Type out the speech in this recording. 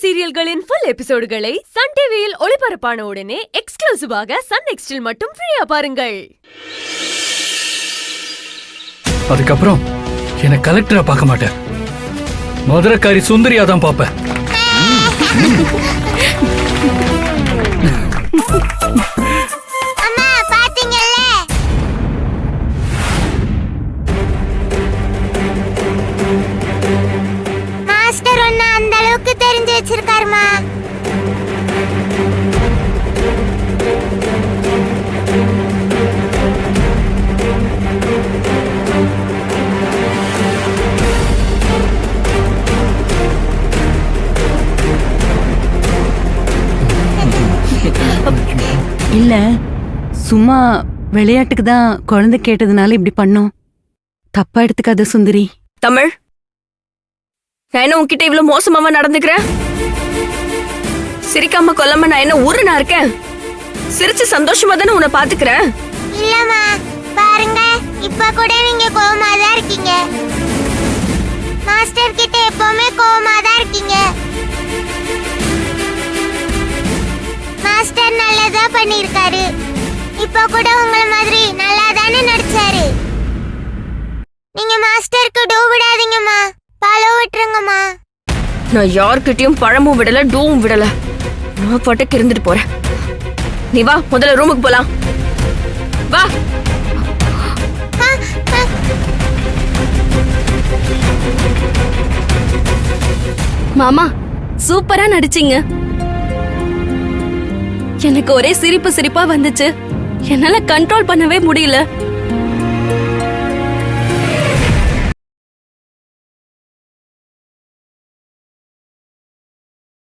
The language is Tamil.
சீரியல்களின் ஃபுல் எபிசோடுகளை சன் டிவியில் ஒளிபரப்பான உடனே எக்ஸ்க்ளூசிவாக சன் நெக்ஸ்டில் மட்டும் ஃப்ரீயா பாருங்கள். அதுக்கப்புறம் என்ன கலெக்டரா பார்க்க மாட்டேன், மதுரக்காரி சுந்தரியா தான் பார்ப்பேன். தெரிஞ்சு வச்சிருக்காருமா. இல்ல, சும்மா விளையாட்டுக்கு தான் குழந்தை கேட்டதுனால இப்படி பண்ணோம். தப்பா எடுத்துக்காத சுந்தரி. தமிழ், நான் என்ன உன்கிட்ட இவ்வளவு மோசமாவா நடந்துக்கிறேன்? சிரிக்காம கொல்லாம நான் என்ன ஊருனா இருக்கேன்? சிரிச்சு சந்தோஷமா தானே உன்னை பாத்துக்கிறேன். இல்லம்மா, பாருங்க, இப்ப கூட நீங்க கோவமா தான் இருக்கீங்க. மாஸ்டர் கிட்ட எப்பவுமே கோவமா தான் இருக்கீங்க. மாஸ்டர் நல்லதா பண்ணிருக்காரு. இப்ப கூட உங்கள மாதிரி நல்லா தானே நடிச்சாரு. நீங்க மாஸ்டருக்கு டூ விடாதீங்கம்மா, பாலோ விட்டுருங்கம்மா. நான் யார்கிட்டயும் பழமும் விடல, டூவும் விடல. நான் பாட்டுக்கு இருந்துட்டு போறேன். நீ வா, முதல்ல ரூமுக்கு போலாம். வா. மாமா, சூப்பரா நடிச்சீங்க. எனக்கு ஒரே சிரிப்பா வந்துச்சு. என்னால கண்ட்ரோல் பண்ணவே முடியல.